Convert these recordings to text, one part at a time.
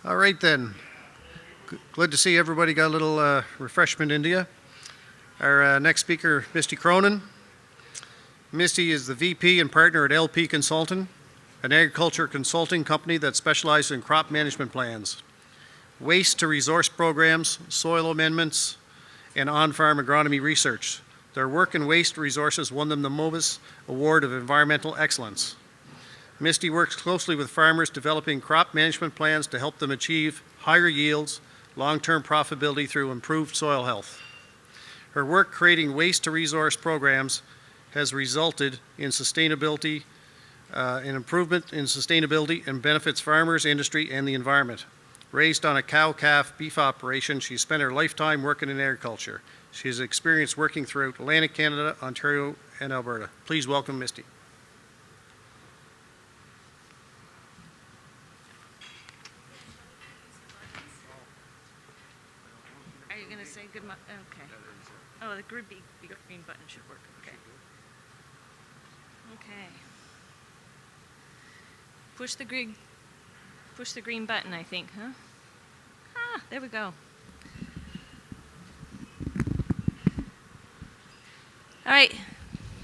All right then. Glad to see everybody got a little refreshment into you. Our next speaker, Misty Cronin. Misty is the VP and partner at LP Consulting, an agriculture consulting company that specializes in crop management plans, waste to resource programs, soil amendments, and on-farm agronomy research. Their work in waste resources won them the MOBIS Award of Environmental Excellence. Misty works closely with farmers developing crop management plans to help them achieve higher yields, long-term profitability through improved soil health. Her work creating waste to resource programs has resulted in sustainability, an improvement in sustainability and benefits farmers, industry, and the environment. Raised on a cow-calf beef operation, she spent her lifetime working in agriculture. She has experience working throughout Atlantic Canada, Ontario, and Alberta. Please welcome Misty. Are you going to say good? Okay. Oh, the green button should work. Okay. Okay. Push the green button, I think, huh? Ah, there we go. All right.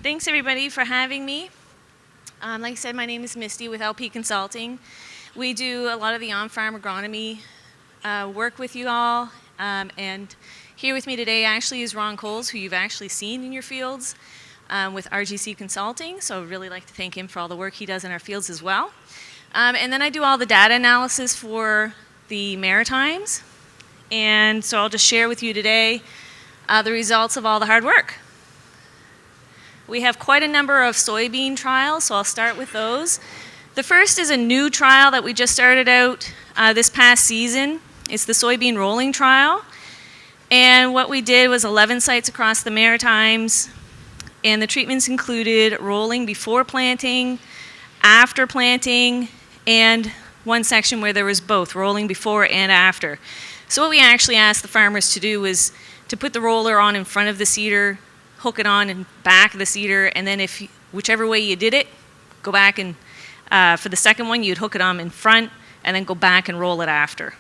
Thanks everybody for having me. Like I said, my name is Misty with LP Consulting. We do a lot of the on-farm agronomy work with you all. And here with me today actually is Ron Coles, who you've actually seen in your fields with AGC Consulting. So I'd really like to thank him for all the work he does in our fields as well. And then I do all the data analysis for the Maritimes. And so I'll just share with you today the results of all the hard work. We have quite a number of soybean trials, so I'll start with those. The first is a new trial that we just started out this past season. It's the Soybean rolling trial. And what we did was 11 sites across the Maritimes, and the treatments included rolling before planting, after planting, and one section where there was both, rolling before and after. So what we actually asked the farmers to do was to put the roller on in front of the seeder, hook it on in back of the seeder, and then whichever way you did it, go back and, for the second one, you'd hook it on in front, and then go back and roll it after.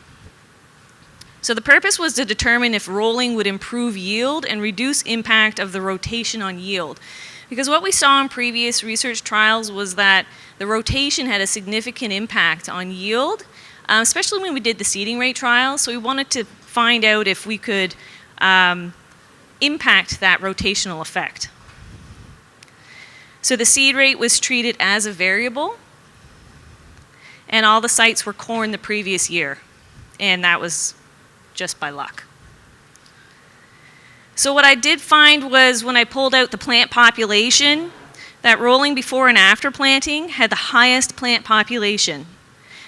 So the purpose was to determine if rolling would improve yield and reduce impact of the rotation on yield. Because what we saw in previous research trials was that the rotation had a significant impact on yield, especially when we did the seeding rate trials. So we wanted to find out if we could impact that rotational effect. So the seed rate was treated as a variable, and all the sites were corn the previous year, and that was just by luck. So what I did find was when I pulled out the plant population, that rolling before and after planting had the highest plant population.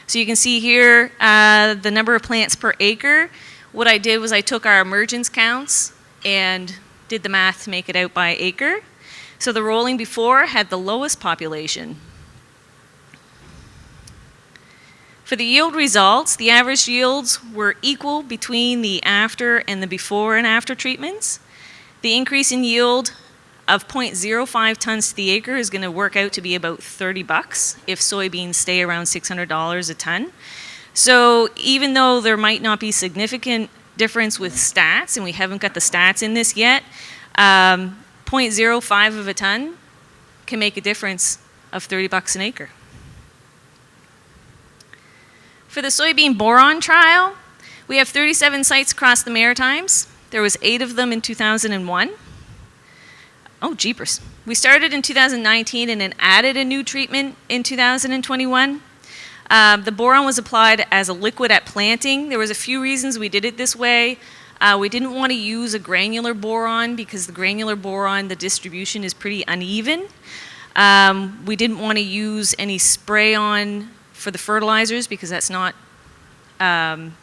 So you can see here the number of plants per acre. What I did was I took our emergence counts and did the math to make it out by acre. So the rolling before had the lowest population. For the yield results, the average yields were equal between the after and the before and after treatments. The increase in yield of 0.05 tons to the acre is going to work out to be about $30 if soybeans stay around $600 a ton. So even though there might not be significant difference with stats, and we haven't got the stats in this yet, 0.05 of a ton can make a difference of $30 an acre. For the soybean boron trial, we have 37 sites across the Maritimes. There was 8 of them in 2001. Oh, jeepers. We started in 2019 and then added a new treatment in 2021. The boron was applied as a liquid at planting. There was a few reasons we did it this way. We didn't want to use a granular boron because the granular boron, the distribution is pretty uneven. We didn't want to use any spray-on for the fertilizers because that's not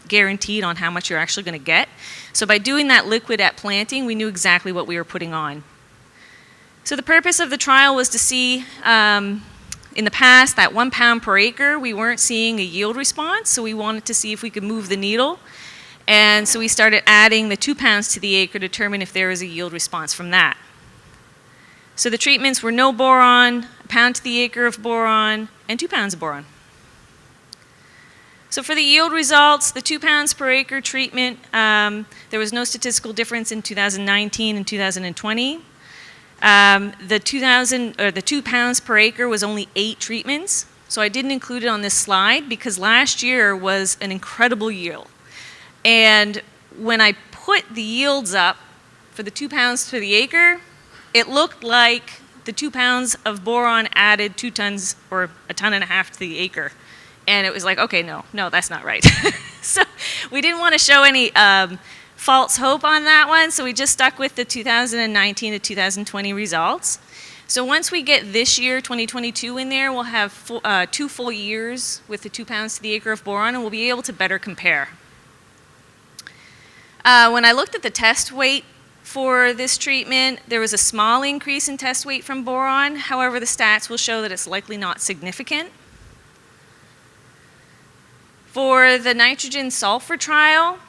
guaranteed on how much you're actually going to get. So by doing that liquid at planting, we knew exactly what we were putting on. So the purpose of the trial was to see, in the past, that 1 pound per acre, we weren't seeing a yield response, so we wanted to see if we could move the needle. And so we started adding the 2 pounds to the acre to determine if there was a yield response from that. So the treatments were no boron, 1 pound to the acre of boron, and 2 pounds of boron. So for the yield results, the 2 pounds per acre treatment, there was no statistical difference in 2019 and 2020. The 2 pounds per acre was only 8 treatments, so I didn't include it on this slide because last year was an incredible yield. And when I put the yields up for the 2 pounds per the acre, it looked like the 2 pounds of boron added 2 tons or 1.5 tons to the acre. And it was like, okay, no, that's not right. So we didn't want to show any false hope on that one, so we just stuck with the 2019 to 2020 results. So once we get this year, 2022 in there, we'll have 2 full years with the 2 pounds to the acre of boron, and we'll be able to better compare. When I looked at the test weight for this treatment, there was a small increase in test weight from boron. However, the stats will show that it's likely not significant. For the nitrogen sulfur trial,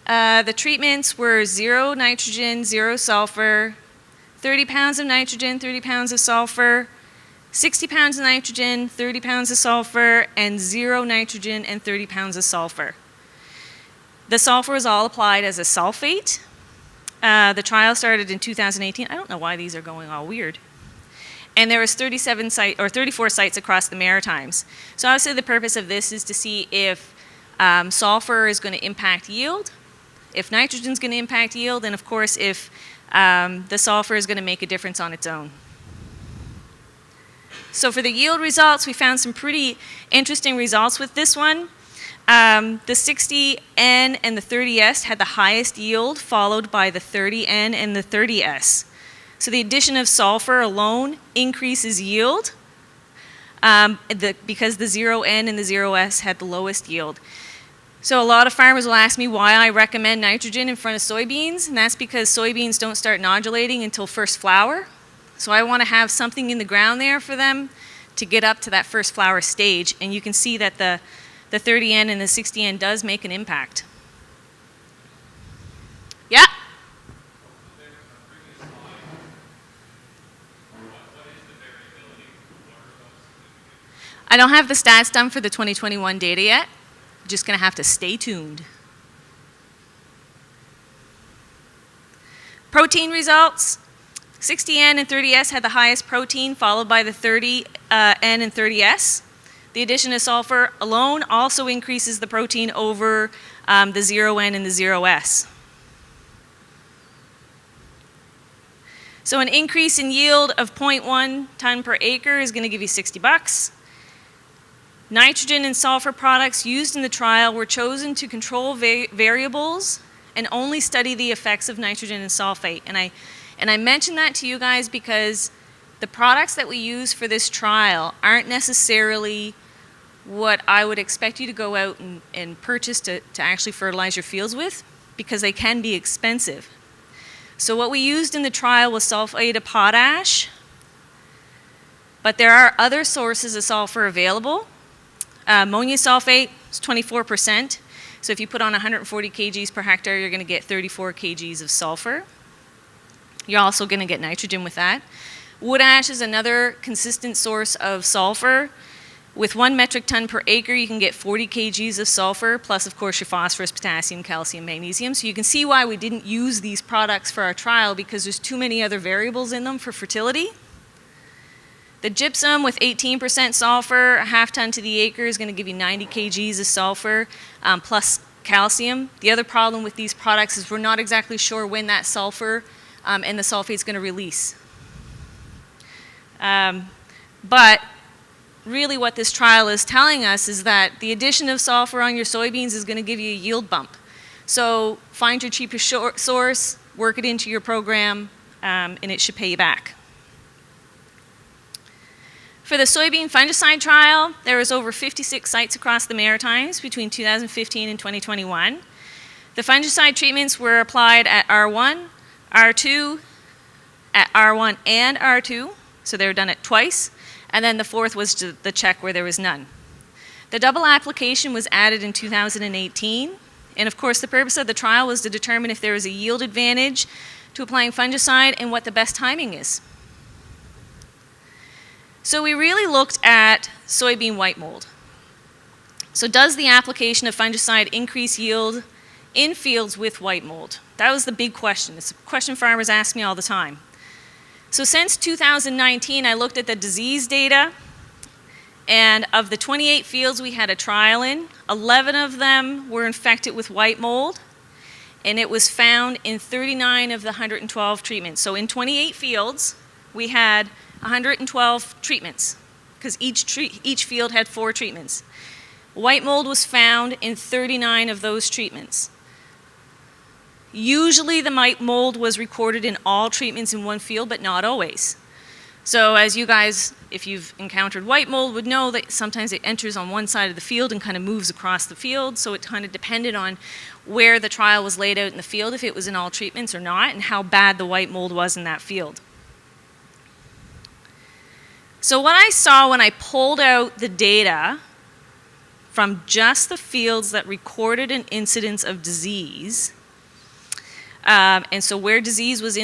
the treatments were 0 nitrogen, 0 sulfur, 30 pounds of nitrogen, 30 pounds of sulfur, 60 pounds of nitrogen, 30 pounds of sulfur, and 0 nitrogen and 30 pounds of sulfur. The sulfur was all applied as a sulfate. The trial started in 2018. I don't know why these are going all weird. And there was 34 sites across the Maritimes. So obviously the purpose of this is to see if sulfur is going to impact yield, if nitrogen is going to impact yield, and of course if the sulfur is going to make a difference on its own. So for the yield results, we found some pretty interesting results with this one. The 60N and the 30S had the highest yield, followed by the 30N and the 30S. So the addition of sulfur alone increases yield because the 0N and the 0S had the lowest yield. So a lot of farmers will ask me why I recommend nitrogen in front of soybeans, and that's because soybeans don't start nodulating until first flower. So I want to have something in the ground there for them to get up to that first flower stage, and you can see that the 30N and the 60N does make an impact. Yeah? I don't have the stats done for the 2021 data yet. Just going to have to stay tuned. Protein results. 60N and 30S had the highest protein, followed by the 30N and 30S. The addition of sulfur alone also increases the protein over the 0N and the 0S. So an increase in yield of 0.1 ton per acre is going to give you $60. Nitrogen and sulfur products used in the trial were chosen to control variables and only study the effects of nitrogen and sulfate. And I mention that to you guys because the products that we use for this trial aren't necessarily what I would expect you to go out and purchase to actually fertilize your fields with, because they can be expensive. So what we used in the trial was sulfate of potash, but there are other sources of sulfur available. Ammonia sulfate is 24%. So if you put on 140 kgs per hectare, you're going to get 34 kgs of sulfur. You're also going to get nitrogen with that. Wood ash is another consistent source of sulfur. With 1 metric ton per acre, you can get 40 kgs of sulfur, plus of course your phosphorus, potassium, calcium, magnesium. So you can see why we didn't use these products for our trial, because there's too many other variables in them for fertility. The gypsum with 18% sulfur, a half ton to the acre, is going to give you 90 kgs of sulfur plus calcium. The other problem with these products is we're not exactly sure when that sulfur and the sulfate is going to release. But really what this trial is telling us is that the addition of sulfur on your soybeans is going to give you a yield bump. So find your cheapest source, work it into your program, and it should pay you back. For the soybean fungicide trial, there was over 56 sites across the Maritimes between 2015 and 2021. The fungicide treatments were applied at R1, R2, at R1 and R2, so they were done it twice, and then the fourth was the check where there was none. The double application was added in 2018, and of course the purpose of the trial was to determine if there was a yield advantage to applying fungicide and what the best timing is. So we really looked at soybean white mold. So does the application of fungicide increase yield in fields with white mold? That was the big question. It's a question farmers ask me all the time. So since 2019, I looked at the disease data, and of the 28 fields we had a trial in, 11 of them were infected with white mold, and it was found in 39 of the 112 treatments. So in 28 fields, we had 112 treatments, because each field had 4 treatments. White mold was found in 39 of those treatments. Usually the white mold was recorded in all treatments in one field, but not always. So as you guys, if you've encountered white mold, would know that sometimes it enters on one side of the field and kind of moves across the field, so it kind of depended on where the trial was laid out in the field, if it was in all treatments or not, and how bad the white mold was in that field. So what I saw when I pulled out the data from just the fields that recorded an incidence of disease, and so where disease was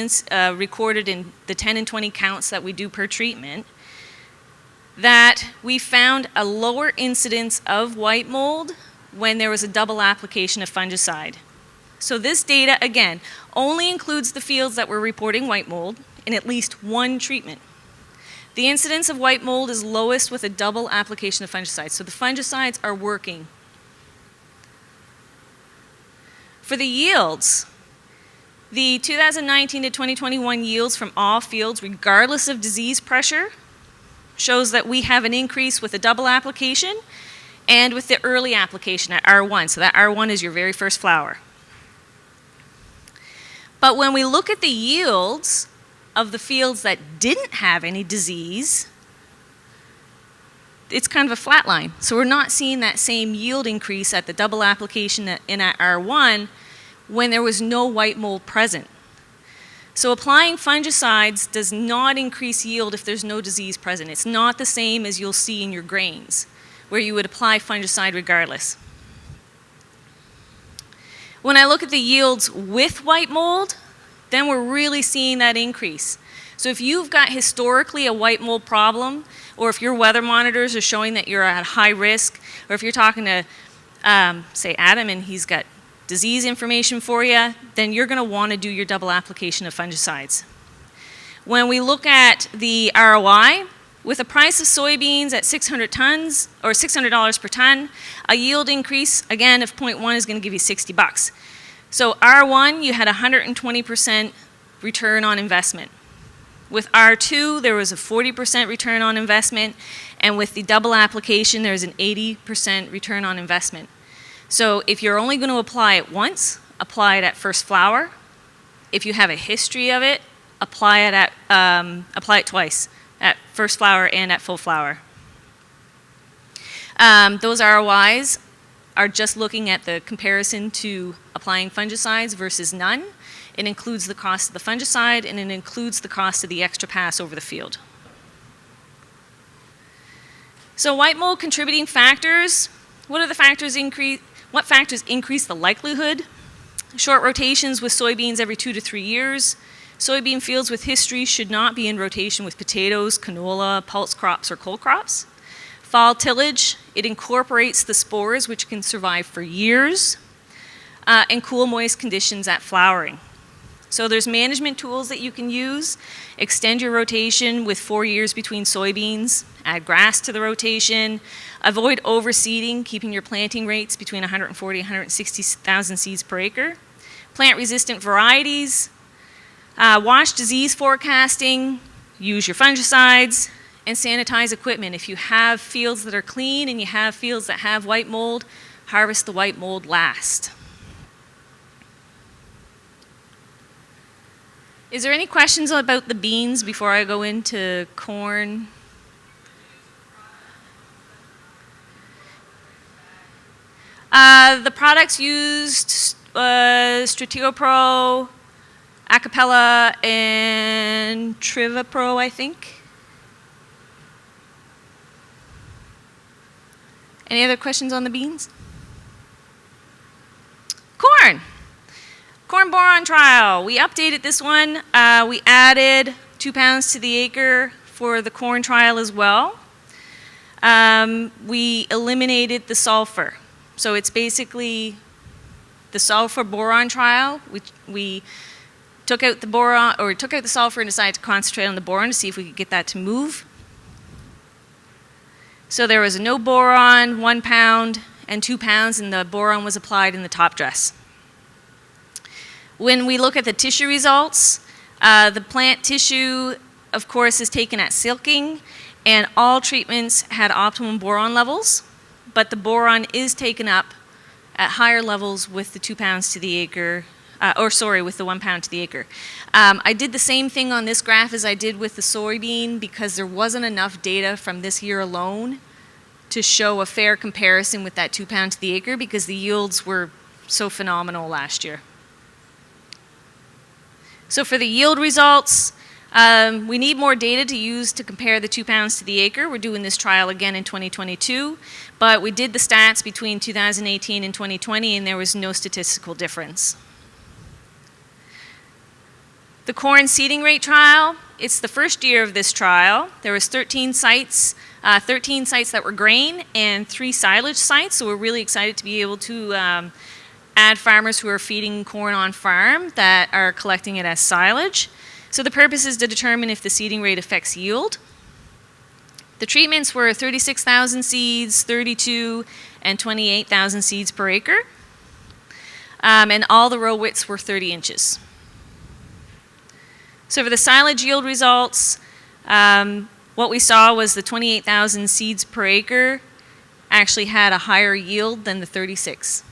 recorded in the 10 and 20 counts that we do per treatment, that we found a lower incidence of white mold when there was a double application of fungicide. So this data, again, only includes the fields that were reporting white mold in at least one treatment. The incidence of white mold is lowest with a double application of fungicides, so the fungicides are working. For the yields, the 2019 to 2021 yields from all fields, regardless of disease pressure, shows that we have an increase with a double application and with the early application at R1. So that R1 is your very first flower. But when we look at the yields of the fields that didn't have any disease, it's kind of a flat line. So we're not seeing that same yield increase at the double application and at R1 when there was no white mold present. So applying fungicides does not increase yield if there's no disease present. It's not the same as you'll see in your grains, where you would apply fungicide regardless. When I look at the yields with white mold, then we're really seeing that increase. So if you've got historically a white mold problem, or if your weather monitors are showing that you're at high risk, or if you're talking to, say, Adam and he's got disease information for you, then you're going to want to do your double application of fungicides. When we look at the ROI, with a price of soybeans at 600 tons, or $600 per ton, a yield increase, again, of 0.1 is going to give you 60 bucks. So R1, you had 120% return on investment. With R2, there was a 40% return on investment, and with the double application, there's an 80% return on investment. So if you're only going to apply it once, apply it at first flower. If you have a history of it, apply it twice, at first flower and at full flower. Those ROIs are just looking at the comparison to applying fungicides versus none. It includes the cost of the fungicide, and it includes the cost of the extra pass over the field. So white mold contributing factors, what factors increase the likelihood? Short rotations with soybeans every 2 to 3 years. Soybean fields with history should not be in rotation with potatoes, canola, pulse crops, or coal crops. Fall tillage, it incorporates the spores, which can survive for years, and cool, moist conditions at flowering. So there's management tools that you can use. Extend your rotation with 4 years between soybeans. Add grass to the rotation. Avoid overseeding, keeping your planting rates between 140 and 160,000 seeds per acre. Plant resistant varieties. Watch disease forecasting. Use your fungicides. And sanitize equipment. If you have fields that are clean and you have fields that have white mold, harvest the white mold last. Is there any questions about the beans before I go into corn? The products used, Stratego Pro, Acapella, and Triva Pro, I think. Any other questions on the beans? Corn. Corn Boron Trial. We updated this one. We added 2 pounds to the acre for the corn trial as well. we eliminated the sulfur. So it's basically the sulfur boron trial. We took out the boron, or took out the sulfur and decided to concentrate on the boron to see if we could get that to move. So there was no boron, 1 pound and 2 pounds, and the boron was applied in the top dress. When we look at the tissue results, the plant tissue, of course, is taken at silking, and all treatments had optimum boron levels, but the boron is taken up at higher levels with the 2 pounds to the acre, with the 1 pound to the acre. I did the same thing on this graph as I did with the soybean because there wasn't enough data from this year alone to show a fair comparison with that 2 pound to the acre because the yields were so phenomenal last year. So for the yield results, we need more data to use to compare the 2 pounds to the acre. We're doing this trial again in 2022, but we did the stats between 2018 and 2020 and there was no statistical difference. The corn seeding rate trial, it's the first year of this trial. There was 13 sites that were grain and 3 silage sites, so we're really excited to be able to add farmers who are feeding corn on farm that are collecting it as silage. So the purpose is to determine if the seeding rate affects yield. The treatments were 36,000 seeds, 32, and 28,000 seeds per acre. And all the row widths were 30 inches. So for the silage yield results, what we saw was the 28,000 seeds per acre actually had a higher yield than the 36.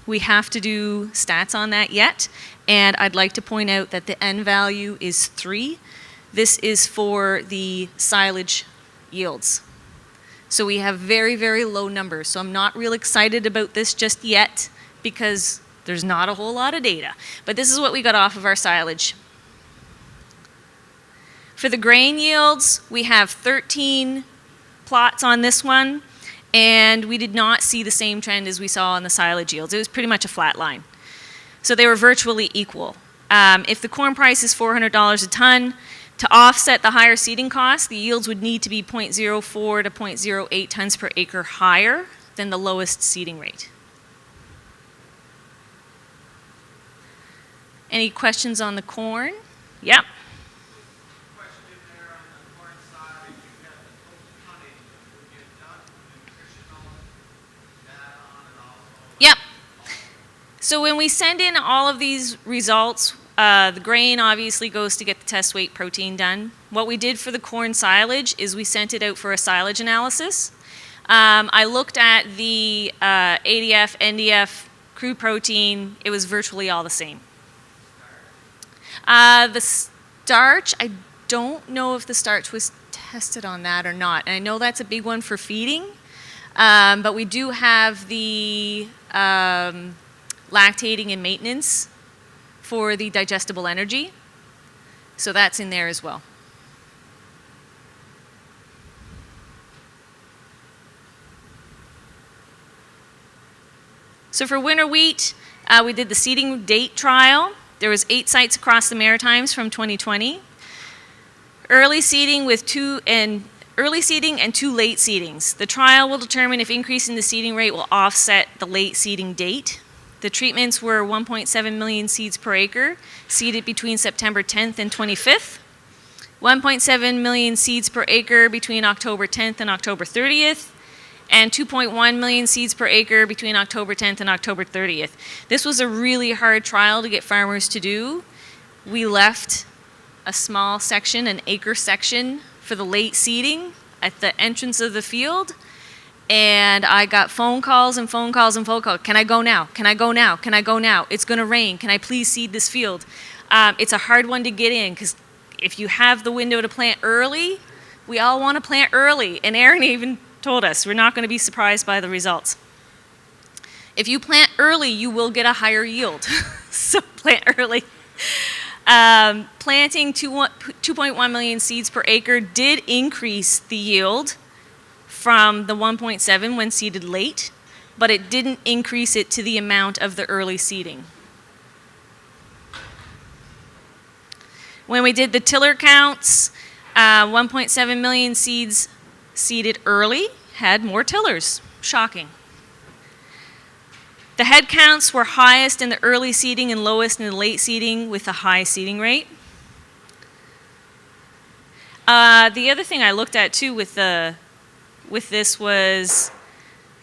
We have to do stats on that yet, and I'd like to point out that the N value is 3. This is for the silage yields. So we have very, very low numbers. So I'm not real excited about this just yet because there's not a whole lot of data. But this is what we got off of our silage. For the grain yields, we have 13 plots on this one, and we did not see the same trend as we saw on the silage yields. It was pretty much a flat line. So they were virtually equal. If the corn price is $400 a ton, to offset the higher seeding costs, the yields would need to be 0.04 to 0.08 tons per acre higher than the lowest seeding rate. Any questions on the corn? Yep. Yep. So when we send in all of these results, the grain obviously goes to get the test weight protein done. What we did for the corn silage is we sent it out for a silage analysis. I looked at the ADF, NDF, crude protein. It was virtually all the same. The starch, I don't know if the starch was tested on that or not. And I know that's a big one for feeding. But we do have the lactating and maintenance for the digestible energy. So that's in there as well. So for winter wheat, we did the seeding date trial. There was 8 sites across the Maritimes from 2020. Early seeding and 2 late seedings. The trial will determine if increasing the seeding rate will offset the late seeding date. The treatments were 1.7 million seeds per acre, seeded between September 10th and 25th. 1.7 million seeds per acre between October 10th and October 30th. And 2.1 million seeds per acre between October 10th and October 30th. This was a really hard trial to get farmers to do. We left a small section, an acre section, for the late seeding at the entrance of the field, and I got phone calls and phone calls and phone calls. Can I go now? Can I go now? Can I go now? It's going to rain. Can I please seed this field? It's a hard one to get in because if you have the window to plant early, we all want to plant early, and Aaron even told us we're not going to be surprised by the results. If you plant early, you will get a higher yield. So plant early. Planting 2.1 million seeds per acre did increase the yield from the 1.7 when seeded late, but it didn't increase it to the amount of the early seeding. When we did the tiller counts, 1.7 million seeds seeded early had more tillers. Shocking. The head counts were highest in the early seeding and lowest in the late seeding with the high seeding rate. The other thing I looked at too with this was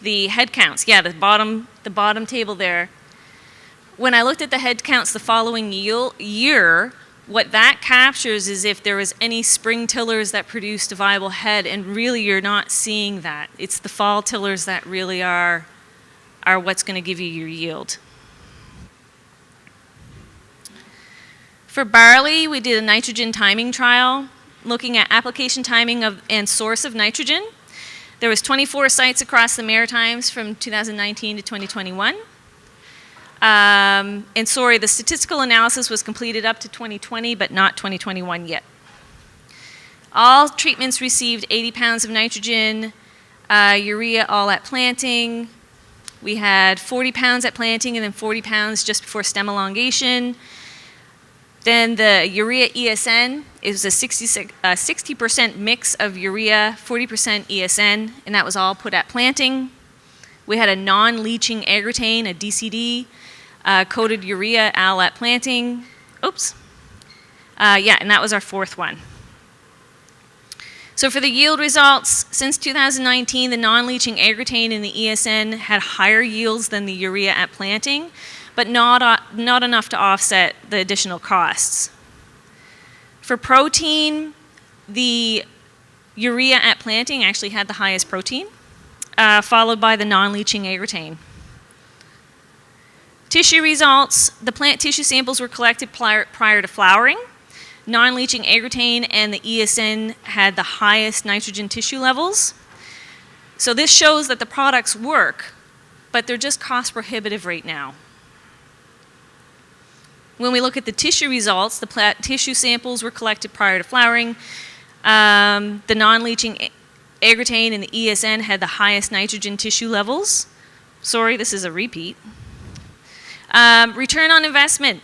the head counts. Yeah, the bottom table there. When I looked at the head counts the following year, what that captures is if there was any spring tillers that produced a viable head, and really you're not seeing that. It's the fall tillers that really are what's going to give you your yield. For barley, we did a nitrogen timing trial, looking at application timing and source of nitrogen. There was 24 sites across the Maritimes from 2019 to 2021. The statistical analysis was completed up to 2020, but not 2021 yet. All treatments received 80 pounds of nitrogen, urea all at planting. We had 40 pounds at planting and then 40 pounds just before stem elongation. Then the urea ESN is a 60% mix of urea, 40% ESN, and that was all put at planting. We had a non-leaching agritane, a DCD, coated urea all at planting. Oops. And that was our fourth one. So for the yield results, since 2019, the non-leaching agritane and the ESN had higher yields than the urea at planting, but not enough to offset the additional costs. For protein, the urea at planting actually had the highest protein, followed by the non-leaching agritane. Tissue results, the plant tissue samples were collected prior to flowering. Non-leaching agritane and the ESN had the highest nitrogen tissue levels. So this shows that the products work, but they're just cost prohibitive right now. When we look at the tissue results, the plant tissue samples were collected prior to flowering. The non-leaching agritane and the ESN had the highest nitrogen tissue levels. Sorry, this is a repeat. Return on investment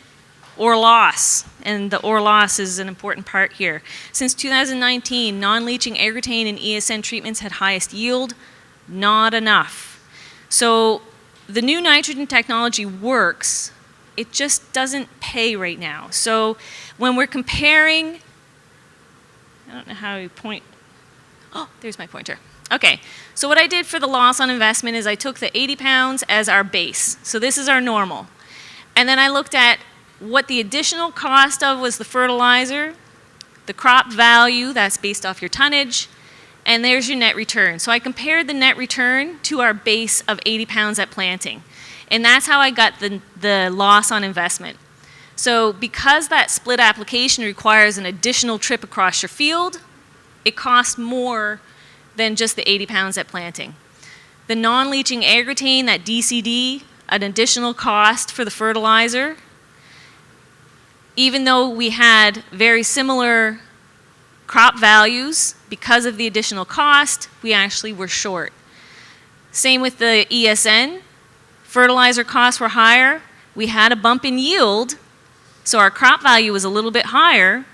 or loss, and the or loss is an important part here. Since 2019, non-leaching agritane and ESN treatments had highest yield, not enough. So the new nitrogen technology works, it just doesn't pay right now. So when we're comparing, I don't know how you point, oh, there's my pointer. Okay, so what I did for the loss on investment is I took the 80 pounds as our base. So this is our normal. And then I looked at what the additional cost of was the fertilizer, the crop value, that's based off your tonnage, and there's your net return. So I compared the net return to our base of 80 pounds at planting. And that's how I got the loss on investment. So because that split application requires an additional trip across your field, it costs more than just the 80 pounds at planting. The non-leaching agritane, that DCD, an additional cost for the fertilizer. Even though we had very similar crop values, because of the additional cost, we actually were short. Same with the ESN. Fertilizer costs were higher. We had a bump in yield, so our crop value was a little bit higher,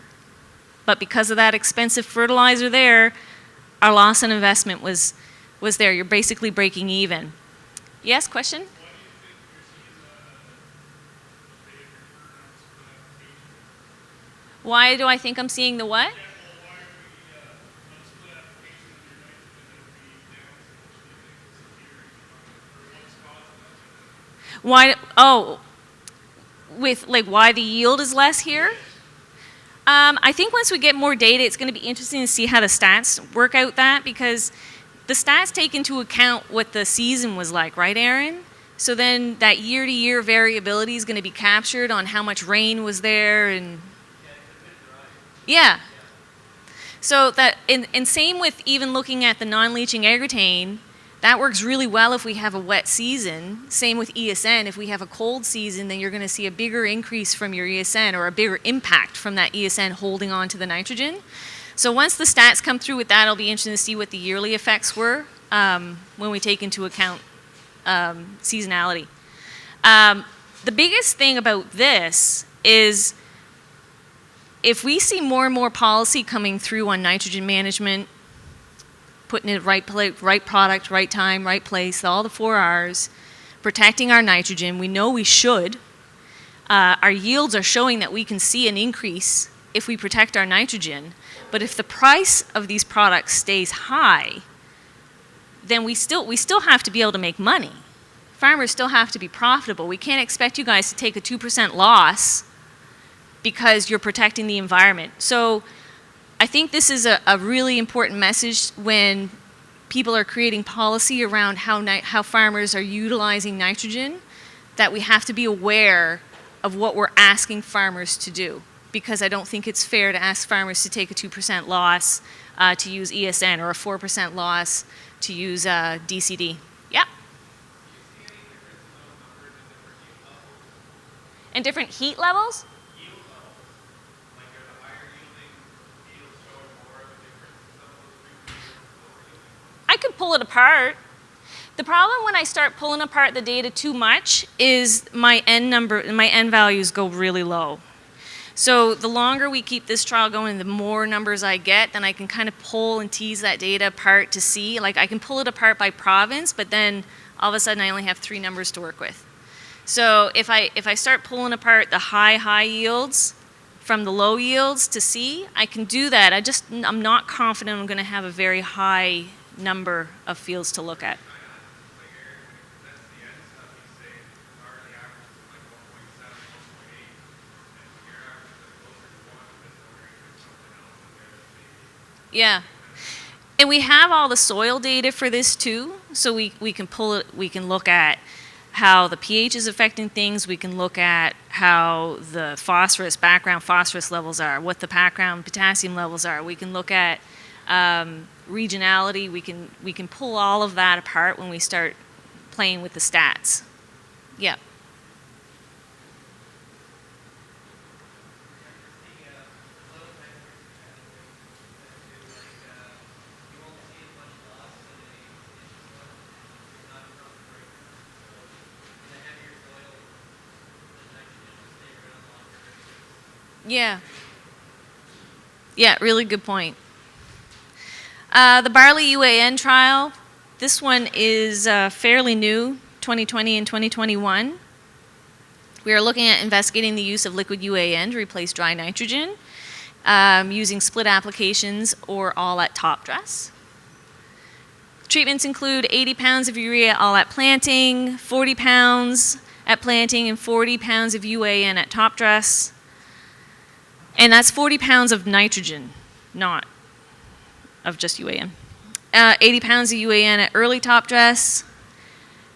but because of that expensive fertilizer there, our loss on investment was there. You're basically breaking even. Yes, question? Why do I think I'm seeing the what? Why? Oh, with like why the yield is less here? I think once we get more data, it's going to be interesting to see how the stats work out that, because the stats take into account what the season was like, right, Aaron? So then that year-to-year variability is going to be captured on how much rain was there and. Yeah. So that, and same with even looking at the non-leaching agritane, that works really well if we have a wet season. Same with ESN. If we have a cold season, then you're going to see a bigger increase from your ESN or a bigger impact from that ESN holding on to the nitrogen. So once the stats come through with that, it'll be interesting to see what the yearly effects were when we take into account seasonality. The biggest thing about this is if we see more and more policy coming through on nitrogen management, putting it right product, right time, right place, all the 4 R's, protecting our nitrogen. We know we should. Our yields are showing that we can see an increase if we protect our nitrogen. But if the price of these products stays high, then we still have to be able to make money. Farmers still have to be profitable. We can't expect you guys to take a 2% loss because you're protecting the environment. So I think this is a really important message when people are creating policy around how farmers are utilizing nitrogen, that we have to be aware of what we're asking farmers to do. Because I don't think it's fair to ask farmers to take a 2% loss to use ESN, or a 4% loss to use DCD. Yeah? And different heat levels? I could pull it apart. The problem when I start pulling apart the data too much is my N values go really low. So the longer we keep this trial going, the more numbers I get, then I can kind of pull and tease that data apart to see. Like, I can pull it apart by province, but then all of a sudden I only have 3 numbers to work with. So if I start pulling apart the high yields from the low yields to see, I can do that. I'm not confident I'm going to have a very high number of fields to look at. Yeah. And we have all the soil data for this too, so we can pull it, we can look at how the pH is affecting things, we can look at how the background phosphorus levels are, what the background potassium levels are, we can look at regionality, we can pull all of that apart when we start playing with the stats. Yeah. Yeah, really good point. The Barley Uan Trial, this one is fairly new, 2020 and 2021. We are looking at investigating the use of liquid UAN to replace dry nitrogen, using split applications or all at top dress. Treatments include 80 pounds of urea all at planting, 40 pounds at planting, and 40 pounds of UAN at top dress. And that's 40 pounds of nitrogen, not of just UAN. 80 pounds of UAN at early top dress.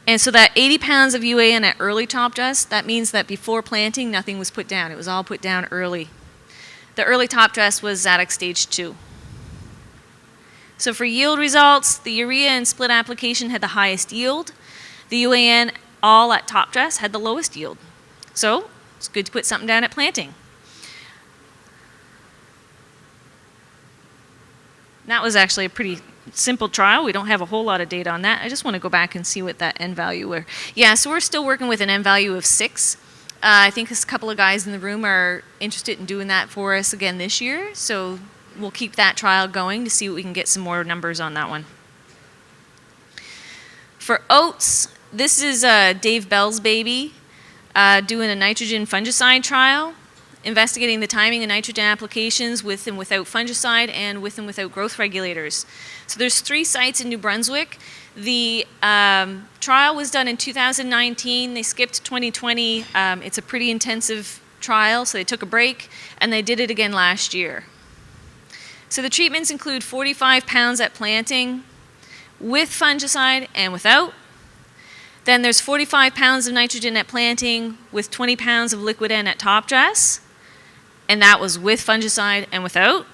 And so that 80 pounds of UAN at early top dress, that means that before planting, nothing was put down. It was all put down early. The early top dress was Zadoc stage 2. So for yield results, the urea and split application had the highest yield. The UAN all at top dress had the lowest yield. So it's good to put something down at planting. That was actually a pretty simple trial. We don't have a whole lot of data on that. I just want to go back and see what that N value were. Yeah, so we're still working with an N value of 6. I think a couple of guys in the room are interested in doing that for us again this year. So we'll keep that trial going to see what we can get some more numbers on that one. For oats, this is Dave Bell's baby doing a nitrogen fungicide trial, investigating the timing of nitrogen applications with and without fungicide and with and without growth regulators. So there's 3 sites in New Brunswick. The trial was done in 2019. They skipped 2020. It's a pretty intensive trial, so they took a break, and they did it again last year. So the treatments include 45 pounds at planting with fungicide and without. Then there's 45 pounds of nitrogen at planting with 20 pounds of liquid N at top dress. And that was with fungicide and without.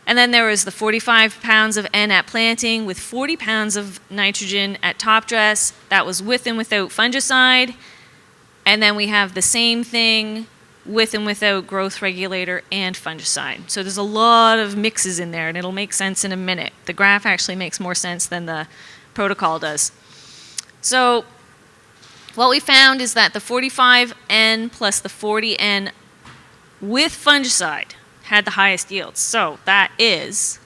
And then there was the 45 pounds of N at planting with 40 pounds of nitrogen at top dress. That was with and without fungicide. And then we have the same thing with and without growth regulator and fungicide. So there's a lot of mixes in there, and it'll make sense in a minute. The graph actually makes more sense than the protocol does. So what we found is that the 45N plus the 40N with fungicide had the highest yields. So that is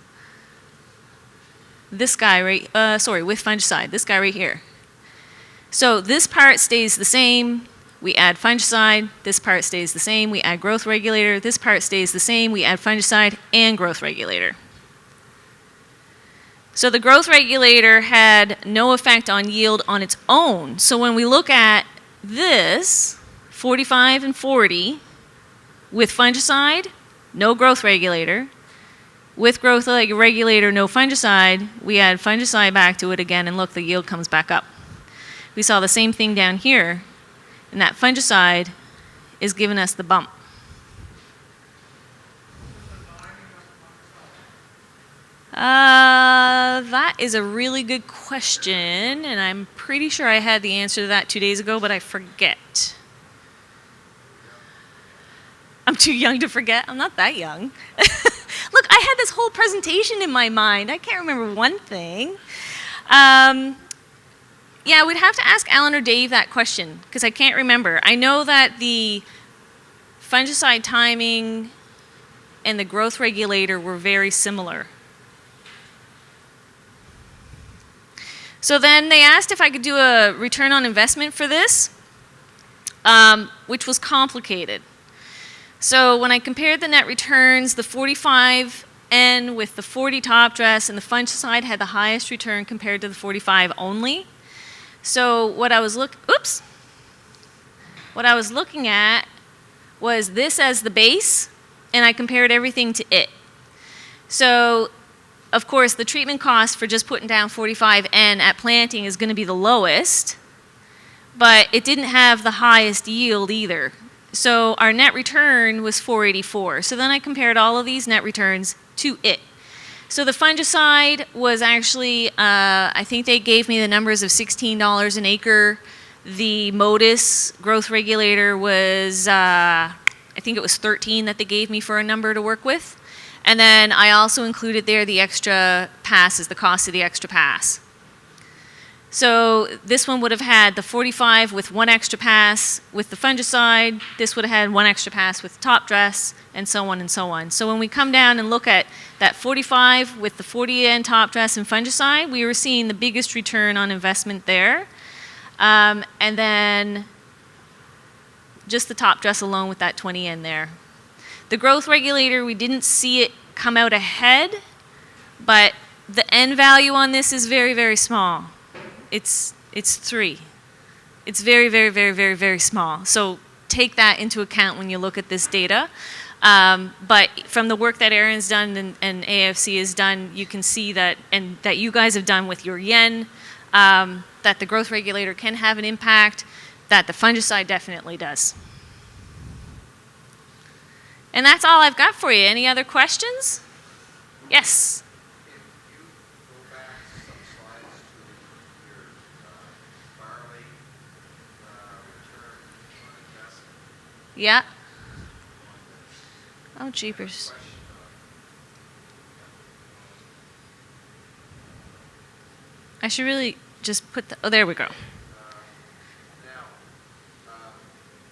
this guy right, with fungicide, this guy right here. So this part stays the same, we add fungicide, this part stays the same, we add growth regulator, this part stays the same, we add fungicide and growth regulator. So the growth regulator had no effect on yield on its own. So when we look at this, 45 and 40, with fungicide, no growth regulator. With growth regulator, no fungicide, we add fungicide back to it again, and look, the yield comes back up. We saw the same thing down here, and that fungicide is giving us the bump. That is a really good question, and I'm pretty sure I had the answer to that 2 days ago, but I forget. I'm too young to forget. I'm not that young. Look, I had this whole presentation in my mind. I can't remember one thing. Yeah, we'd have to ask Alan or Dave that question, because I can't remember. I know that the fungicide timing and the growth regulator were very similar. So then they asked if I could do a return on investment for this, which was complicated. So when I compared the net returns, the 45N with the 40 top dress and the fungicide had the highest return compared to the 45 only. So what I was looking at was this as the base, and I compared everything to it. So of course, the treatment cost for just putting down 45N at planting is going to be the lowest, but it didn't have the highest yield either. So our net return was 484. So then I compared all of these net returns to it. So the fungicide was actually, I think they gave me the numbers of $16 an acre. The Modus growth regulator was, I think it was 13 that they gave me for a number to work with. And then I also included there the extra passes, the cost of the extra pass. So this one would have had the 45 with one extra pass with the fungicide. This would have had one extra pass with top dress, and so on and so on. So when we come down and look at that 45 with the 40N top dress and fungicide, we were seeing the biggest return on investment there. And then just the top dress alone with that 20N there. The growth regulator, we didn't see it come out ahead, but the N value on this is very, very small. It's 3. It's very, very, very, very, very small. So take that into account when you look at this data. But from the work that Aaron's done and AFC has done, you can see that, and that you guys have done with your yen, that the growth regulator can have an impact, that the fungicide definitely does. And that's all I've got for you. Any other questions? Yes? Yeah. Oh, jeepers. I should really just put the, oh, there we go. Now,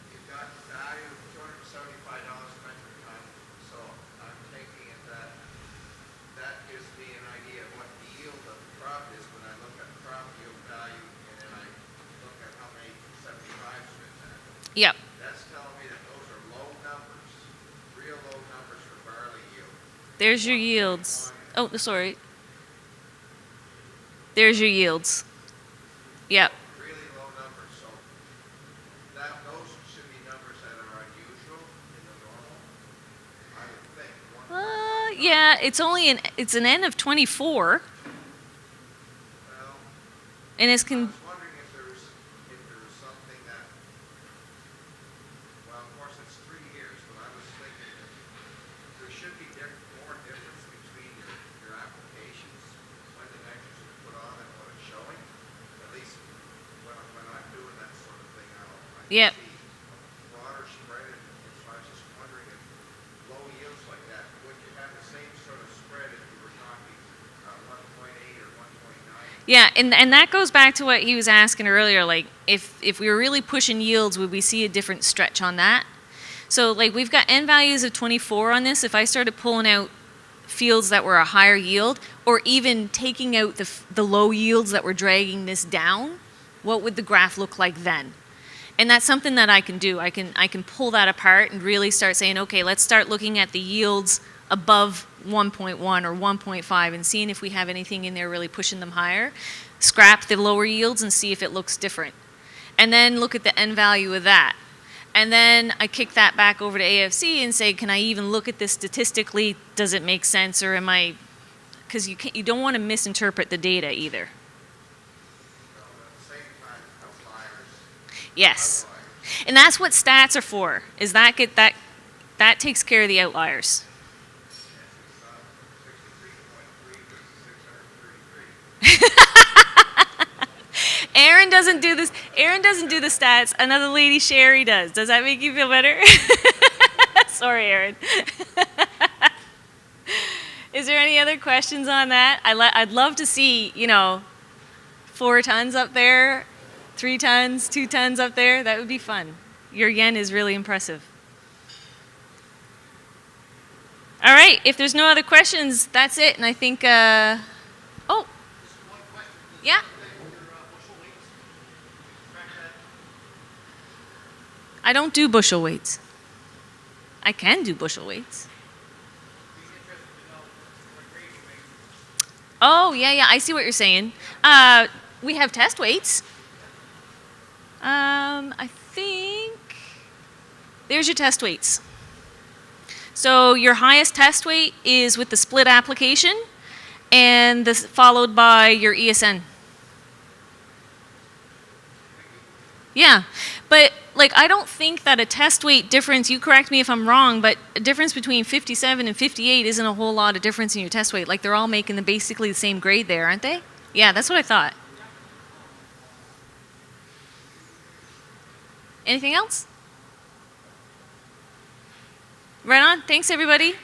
you've got the value of $275 per metric ton, so I'm taking it that that gives me an idea of what the yield of the crop is when I look at crop yield value, and then I look at how many 75s are in that. Yep. That's telling me that those are low numbers, real low numbers for barley yield. There's your yields. Oh, sorry. There's your yields. Yep. Really low numbers, so those should be numbers that are unusual in the normal, I would think. Yeah, it's an N of 24, Well, and it's I was wondering if there was something that, well, of course it's 3 years, but I was thinking that there should be more difference between your applications when the nitrogen is put on and what it's showing. At least when I'm doing that sort of thing, I Yep. see a broader spread, and so I was just wondering if low yields like that, would you have the same sort of spread if you were talking 1.8 or 1.9? Yeah, and that goes back to what he was asking earlier. Like, if we were really pushing yields, would we see a different stretch on that? So, like, we've got N values of 24 on this. If I started pulling out fields that were a higher yield, or even taking out the low yields that were dragging this down, what would the graph look like then? And that's something that I can do. I can pull that apart and really start saying, okay, let's start looking at the yields above 1.1 or 1.5 and seeing if we have anything in there really pushing them higher. Scrap the lower yields and see if it looks different. And then look at the end value of that. And then I kick that back over to AFC and say, can I even look at this statistically? Does it make sense, or am I, because you don't want to misinterpret the data either. Well, at the same time, outliers. Yes. And that's what stats are for, is that takes care of the outliers. 63.3 versus 633. Aaron doesn't do this. Aaron doesn't do the stats. Another lady, Sherry, does. Does that make you feel better? Sorry, Aaron. Is there any other questions on that? I'd love to see, 4 tons up there, 3 tons, 2 tons up there. That would be fun. Your yen is really impressive. All right. If there's no other questions, that's it. And I think, oh, yeah. I don't do bushel weights. I can do bushel weights. Oh, yeah, I see what you're saying. We have test weights. I think there's your test weights. So your highest test weight is with the split application, and this followed by your ESN. Yeah, but I don't think that a test weight difference, you correct me if I'm wrong, but a difference between 57 and 58 isn't a whole lot of difference in your test weight. They're all making basically the same grade there, aren't they? Yeah, that's what I thought. Anything else? Right on. Thanks, everybody.